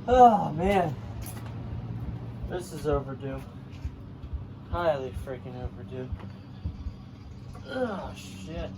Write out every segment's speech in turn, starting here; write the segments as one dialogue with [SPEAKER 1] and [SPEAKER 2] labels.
[SPEAKER 1] Oh man, this is overdue. Highly freaking overdue. Oh shit.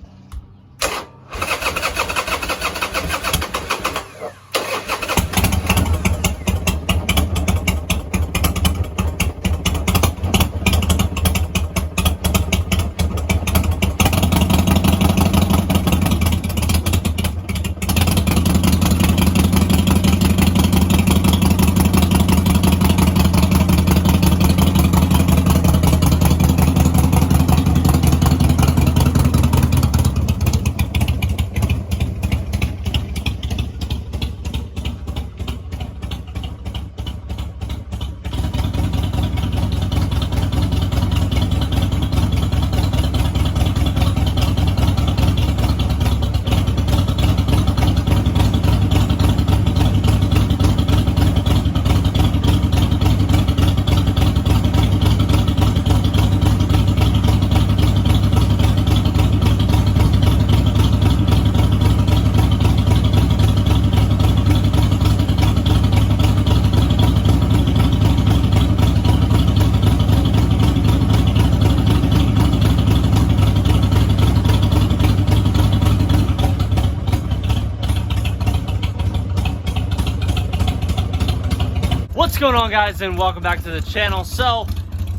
[SPEAKER 1] What's going on, guys, and welcome back to the channel. So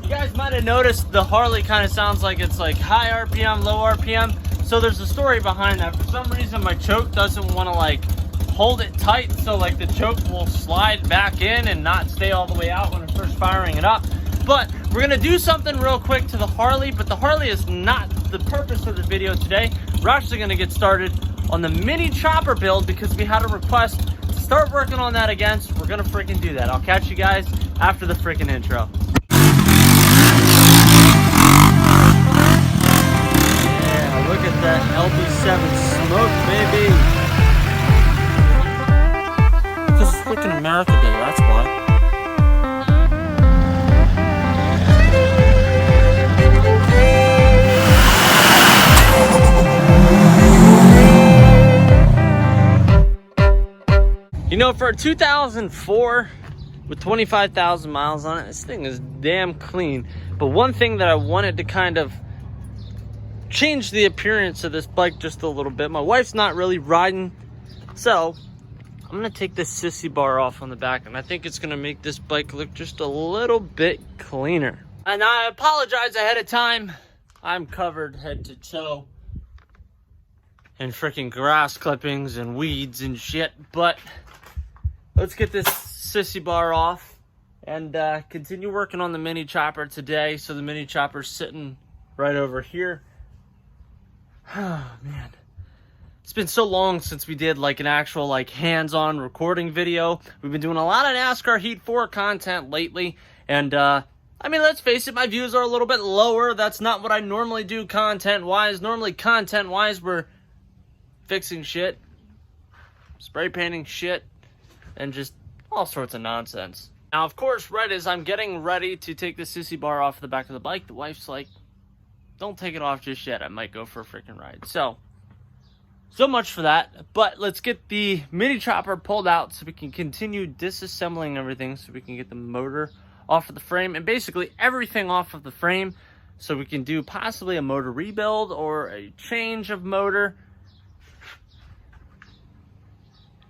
[SPEAKER 1] you guys might have noticed the Harley kind of sounds like it's like high RPM, low RPM. So there's a story behind that. For some reason my choke doesn't want to like hold it tight, so like the choke will slide back in and not stay all the way out when I'm first firing it up. But we're gonna do something real quick to the Harley, but the Harley is not the purpose of the video today. We're actually gonna get started on the mini chopper build because we had a request to start working on that again, so we're gonna freaking do that. I'll catch you guys after the freaking intro. Yeah, look at that LB7 smoke, baby. Because it's freaking America Day, that's why. You know, for a 2004 with 25,000 miles on it, this thing is damn clean. But one thing that I wanted to kind of change the appearance of this bike just a little bit. My wife's not really riding, so I'm gonna take this sissy bar off on the back, and I think it's gonna make this bike look just a little bit cleaner. And I apologize ahead of time. I'm covered head to toe in freaking grass clippings and weeds and shit, but let's get this sissy bar off and continue working on the mini chopper today. So the mini chopper's sitting right over here. Oh man, it's been so long since we did like an actual like hands-on recording video. We've been doing a lot of NASCAR Heat 4 content lately, and I mean, let's face it, my views are a little bit lower. That's not what I normally do content-wise. Normally content-wise, we're fixing shit, spray painting shit, and just all sorts of nonsense. Now, of course, right as I'm getting ready to take the sissy bar off the back of the bike, the wife's like, don't take it off just yet. I might go for a freaking ride. So much for that. But let's get the mini chopper pulled out so we can continue disassembling everything, so we can get the motor off of the frame and basically everything off of the frame, so we can do possibly a motor rebuild or a change of motor.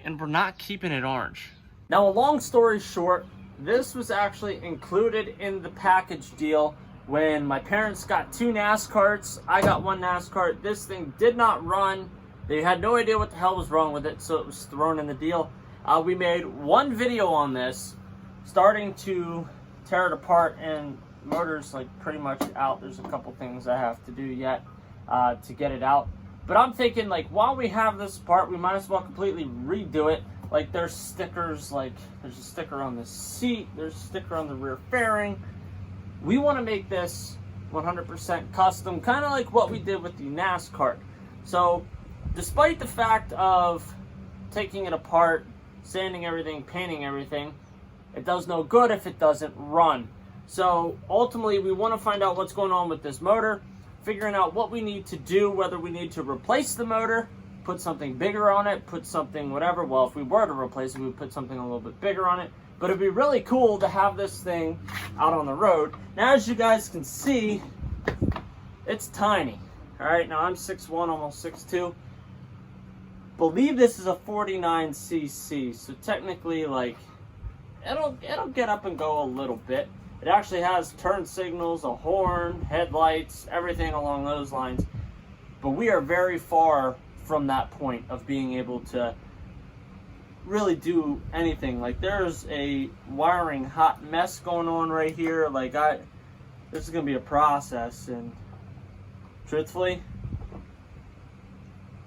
[SPEAKER 1] And we're not keeping it orange. Now, a long story short, this was actually included in the package deal when my parents got 2 NASCARs. I got 1 NASCAR. This thing did not run. They had no idea what the hell was wrong with it, so it was thrown in the deal. We made 1 video on this, starting to tear it apart, and the motor's like pretty much out. There's a couple things I have to do yet to get it out. But I'm thinking, like, while we have this part, we might as well completely redo it. Like, there's stickers, like, there's a sticker on the seat, there's a sticker on the rear fairing. We want to make this 100% custom, kind of like what we did with the NASCAR. So, despite the fact of taking it apart, sanding everything, painting everything, it does no good if it doesn't run. So, ultimately, we want to find out what's going on with this motor, figuring out what we need to do, whether we need to replace the motor, put something bigger on it, put something whatever. Well, if we were to replace it, we would put something a little bit bigger on it. But it'd be really cool to have this thing out on the road. Now, as you guys can see, it's tiny. All right, now I'm 6'1", almost 6'2". Believe this is a 49cc, so technically, like, it'll get up and go a little bit. It actually has turn signals, a horn, headlights, everything along those lines. But we are very far from that point of being able to really do anything. Like, there's a wiring hot mess going on right here. Like, this is gonna be a process, and truthfully,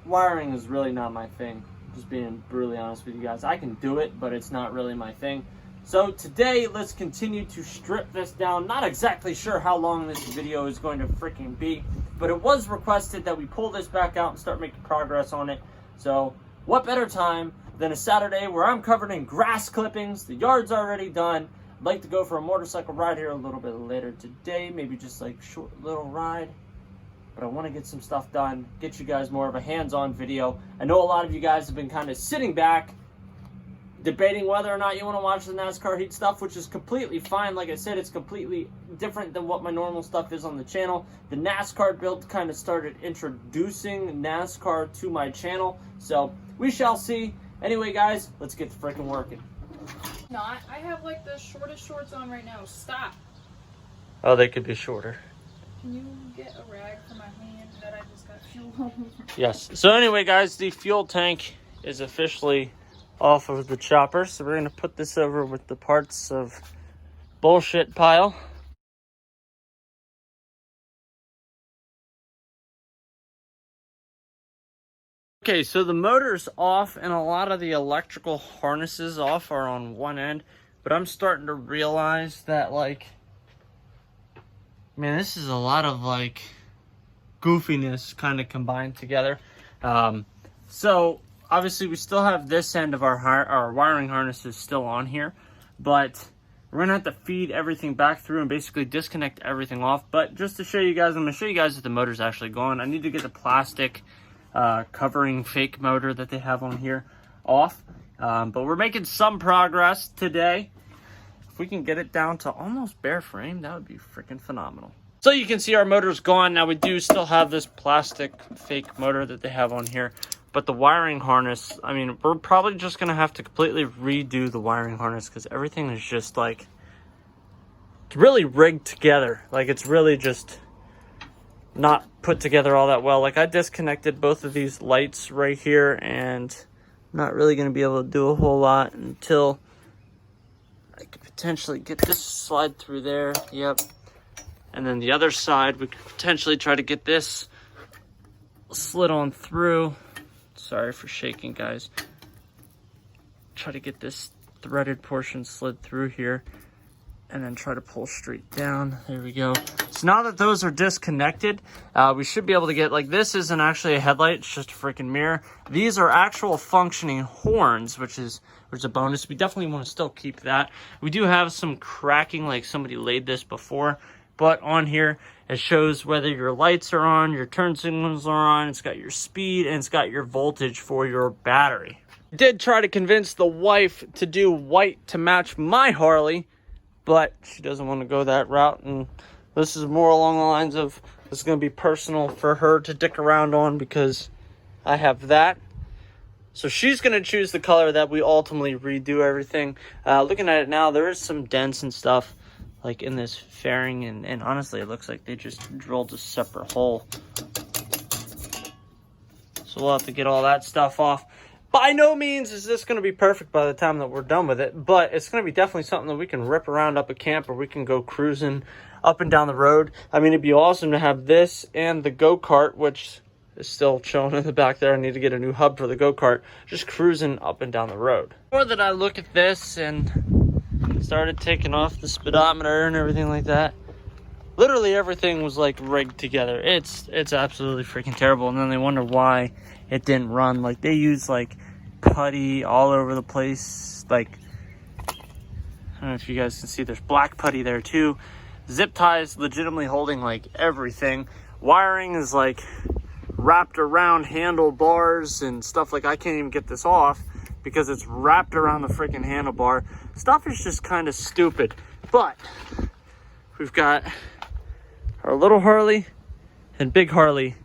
[SPEAKER 1] wiring is really not my thing. Just being brutally honest with you guys. I can do it, but it's not really my thing. So today, let's continue to strip this down. Not exactly sure how long this video is going to freaking be, but it was requested that we pull this back out and start making progress on it. So what better time than a Saturday where I'm covered in grass clippings, the yard's already done. I'd like to go for a motorcycle ride here a little bit later today, maybe just like short little ride. But I want to get some stuff done, get you guys more of a hands-on video. I know a lot of you guys have been kind of sitting back, debating whether or not you want to watch the NASCAR heat stuff, which is completely fine. Like I said, it's completely different than what my normal stuff is on the channel. The NASCAR build kind of started introducing NASCAR to my channel, so we shall see. Anyway, guys, let's get to freaking working.
[SPEAKER 2] Not. I have like the shortest shorts on right now. Stop.
[SPEAKER 1] Oh, they could be shorter.
[SPEAKER 2] Can you get a rag for my hand that I just got fuel all over?
[SPEAKER 1] Yes. So anyway, guys, the fuel tank is officially off of the chopper. So we're going to put this over with the parts of bullshit pile. Okay, so the motor's off and a lot of the electrical harnesses off are on one end. But I'm starting to realize that, like, man, this is a lot of, like, goofiness kind of combined together. So obviously we still have this end of our wiring harnesses still on here, but we're gonna have to feed everything back through and basically disconnect everything off. But just to show you guys, I'm gonna show you guys that the motor's actually going. I need to get the plastic covering fake motor that they have on here off. But we're making some progress today. If we can get it down to almost bare frame, that would be freaking phenomenal. So you can see our motor's gone. Now we do still have this plastic fake motor that they have on here, but the wiring harness, I mean, we're probably just gonna have to completely redo the wiring harness because everything is just like, it's really rigged together. Like, it's really just not put together all that well. Like, I disconnected both of these lights right here, and I'm not really gonna be able to do a whole lot until I could potentially get this slide through there. Yep. And then the other side, we could potentially try to get this slid on through. Sorry for shaking, guys. Try to get this threaded portion slid through here and then try to pull straight down. There we go. So now that those are disconnected, we should be able to get, like, this isn't actually a headlight, it's just a freaking mirror. These are actual functioning horns, which is a bonus. We definitely want to still keep that. We do have some cracking, like somebody laid this before, but on here it shows whether your lights are on, your turn signals are on, it's got your speed, and it's got your voltage for your battery. I did try to convince the wife to do white to match my Harley, but she doesn't want to go that route, and this is more along the lines of, this is going to be personal for her to dick around on because I have that. So she's going to choose the color that we ultimately redo everything. Looking at it now, there is some dents and stuff like in this fairing, and honestly it looks like they just drilled a separate hole. So we'll have to get all that stuff off. By no means is this going to be perfect by the time that we're done with it, but it's going to be definitely something that we can rip around up a camp, or we can go cruising up and down the road. I mean, it'd be awesome to have this and the go-kart, which is still chilling in the back there. I need to get a new hub for the go-kart, just cruising up and down the road. The more that I look at this and started taking off the speedometer and everything like that, literally everything was like rigged together. It's absolutely freaking terrible. And then they wonder why it didn't run. Like, they use like putty all over the place. Like, I don't know if you guys can see, there's black putty there too. Zip ties legitimately holding like everything. Wiring is like wrapped around handlebars and stuff. Like, I can't even get this off because it's wrapped around the freaking handlebar. Stuff is just kind of stupid. But we've got our little Harley and big Harley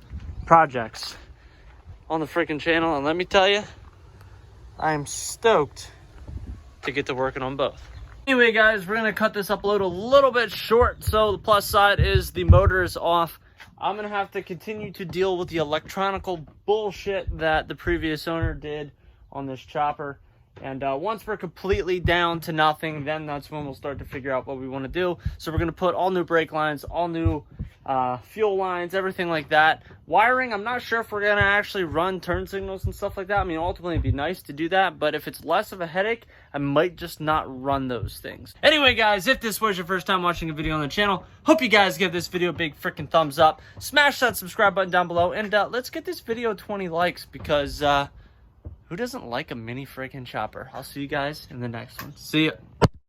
[SPEAKER 1] projects on the freaking channel, and let me tell you, I am stoked to get to working on both. Anyway, guys, we're gonna cut this upload a little bit short. So the plus side is the motor is off. I'm gonna have to continue to deal with the electronical bullshit that the previous owner did on this chopper. And once we're completely down to nothing, then that's when we'll start to figure out what we want to do. So we're going to put all new brake lines, all new fuel lines, everything like that. Wiring, I'm not sure if we're going to actually run turn signals and stuff like that. I mean, ultimately it'd be nice to do that, but if it's less of a headache, I might just not run those things. Anyway, guys, if this was your first time watching a video on the channel, hope you guys give this video a big freaking thumbs up. Smash that subscribe button down below, and let's get this video 20 likes because... who doesn't like a mini freaking chopper? I'll see you guys in the next one. See ya.